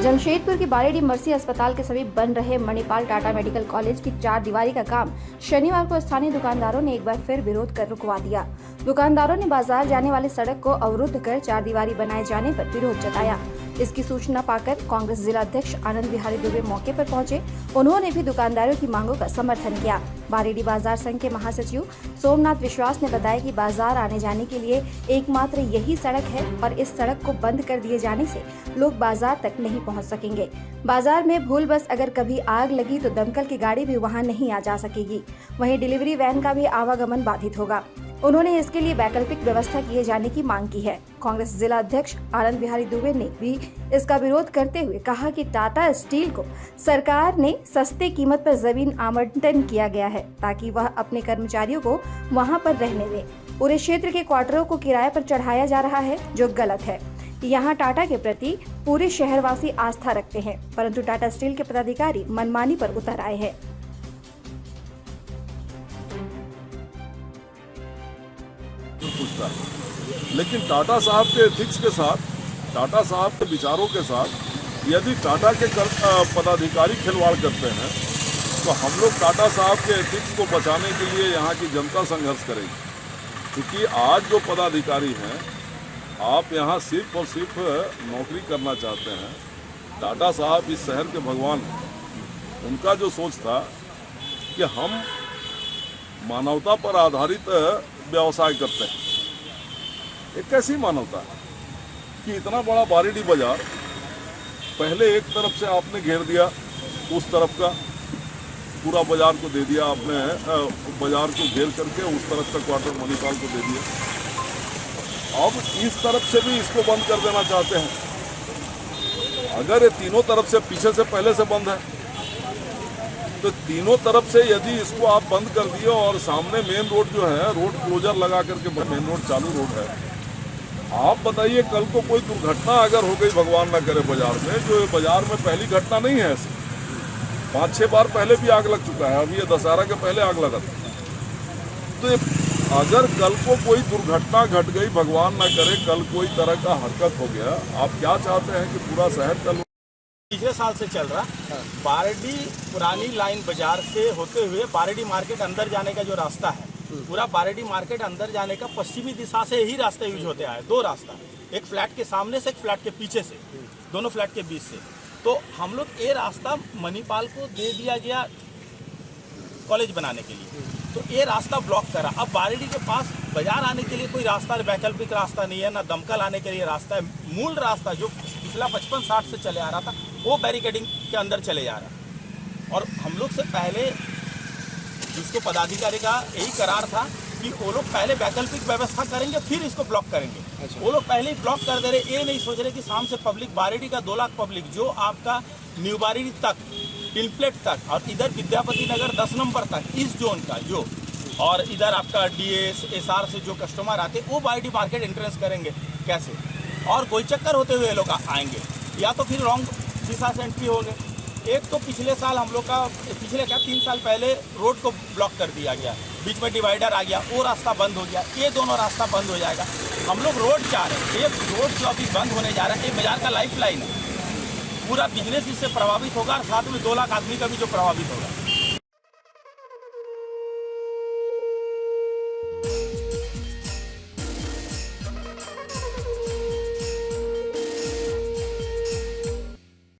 जमशेदपुर की बारेडी मर्सी अस्पताल के समीप बन रहे मणिपाल टाटा मेडिकल कॉलेज की 4 दीवारी का काम शनिवार को स्थानीय दुकानदारों ने एक बार फिर विरोध कर रुकवा दिया। दुकानदारों ने बाजार जाने वाली सड़क को अवरुद्ध कर 4 दीवारी बनाए जाने पर विरोध जताया। इसकी सूचना पाकर कांग्रेस जिला अध्यक्ष आनंद बिहारी दुबे मौके पर पहुंचे। उन्होंने भी दुकानदारों की मांगों का समर्थन किया। बारेडी बाजार संघ के महासचिव सोमनाथ विश्वास ने बताया कि बाजार आने जाने के लिए एकमात्र यही सड़क है और इस सड़क को बंद कर दिए जाने से लोग बाजार तक नहीं पहुंच सकेंगे। बाजार में भूल बस अगर कभी आग लगी तो दमकल की गाड़ी भी वहां नहीं आ जा सकेगी। वहीं डिलीवरी वैन का भी आवागमन बाधित होगा। उन्होंने इसके लिए वैकल्पिक व्यवस्था किए जाने की मांग की है। कांग्रेस जिला अध्यक्ष आनंद बिहारी दुबे ने भी इसका विरोध करते हुए कहा कि टाटा स्टील को सरकार ने सस्ते कीमत पर जमीन आवंटन किया गया है ताकि वह अपने कर्मचारियों को वहां पर रहने दे। पूरे क्षेत्र के क्वार्टरों को किराए पर चढ़ाया जा रहा है जो गलत है। यहाँ टाटा के प्रति पूरे शहरवासी आस्था रखते हैं, परंतु टाटा स्टील के पदाधिकारी मनमानी पर उतर आए हैं। लेकिन टाटा साहब के एथिक्स के साथ, टाटा साहब के विचारों के साथ यदि टाटा के पदाधिकारी खिलवाड़ करते हैं तो हम लोग टाटा साहब के एथिक्स को बचाने के लिए यहाँ की जनता संघर्ष करेगी। क्योंकि आज जो पदाधिकारी हैं, आप यहाँ सिर्फ और सिर्फ नौकरी करना चाहते हैं। टाटा साहब इस शहर के भगवान हैं। उनका जो सोच था कि हम मानवता पर आधारित व्यवसाय करते हैं। एक कैसी मानवता है कि इतना बड़ा बारेडी बाजार पहले एक तरफ से आपने घेर दिया, उस तरफ का पूरा बाजार को दे दिया आपने, बाजार को घेर करके उस तरफ का क्वार्टर मणिपाल को दे दिया। अब इस तरफ से भी इसको बंद कर देना चाहते हैं। अगर ये तीनों तरफ से पीछे से पहले से बंद है तो तीनों तरफ से यदि इसको आप बंद कर दिए और सामने मेन रोड जो है, रोड क्लोजर लगा करके मेन रोड चालू रोड है, आप बताइए कल को कोई दुर्घटना अगर हो गई, भगवान ना करे, बाजार में, जो बाजार में पहली घटना नहीं है ऐसी, 5-6 बार पहले भी आग लग चुका है। अभी ये दशहरा के पहले आग लगा था। तो अगर कल को कोई दुर्घटना घट गई, भगवान ना करे, कल कोई तरह का हरकत हो गया, आप क्या चाहते हैं कि पूरा शहर कल पिछले साल से चल रहा बारेडी पुरानी लाइन बाजार से होते हुए बारेडी मार्केट अंदर जाने का जो रास्ता है, पूरा बारेडी मार्केट अंदर जाने का पश्चिमी दिशा से ही रास्ता यूज होते आए। 2 रास्ता, एक फ्लैट के सामने से, एक फ्लैट के पीछे से, दोनों फ्लैट के बीच से। तो हम लोग ये रास्ता मणिपाल को दे दिया गया कॉलेज बनाने के लिए, तो ये रास्ता ब्लॉक करा। अब बारेडी के पास बाजार आने के लिए कोई रास्ता, वैकल्पिक रास्ता नहीं है, ना दमकल आने के लिए रास्ता है। मूल रास्ता जो पिछला 55-60 से चले आ रहा था वो बैरिकेडिंग के अंदर चले जा रहा। और हम लोग से पहले जिसको पदाधिकारी का यही करार था कि वो लोग पहले वैकल्पिक व्यवस्था करेंगे फिर इसको ब्लॉक करेंगे। अच्छा। वो लोग पहले ही ब्लॉक कर दे रहे, ये नहीं सोच रहे कि शाम से पब्लिक, बारेडी का 2 लाख पब्लिक जो आपका न्यू बारेडी तक, टिलप्लेट तक और इधर विद्यापति नगर 10 नंबर तक, इस जोन का जो, और इधर आपका डीएस एसआर से जो कस्टमर आते वो बारेडी मार्केट एंट्रेंस करेंगे कैसे, और कोई चक्कर होते हुए लोग आएंगे, या तो फिर रॉन्ग दिशा से एंट्री होंगे। एक तो पिछले साल हम लोग का, पिछले 3 साल पहले रोड को ब्लॉक कर दिया गया, बीच में डिवाइडर आ गया, वो रास्ता बंद हो गया, ये दोनों रास्ता बंद हो जाएगा। हम लोग रोड चाह रहे हैं, ये रोड जो अभी बंद होने जा रहा है, ये बाजार का लाइफ लाइन है, पूरा बिजनेस इससे प्रभावित होगा और साथ में 2 लाख आदमी का भी जो प्रभावित होगा।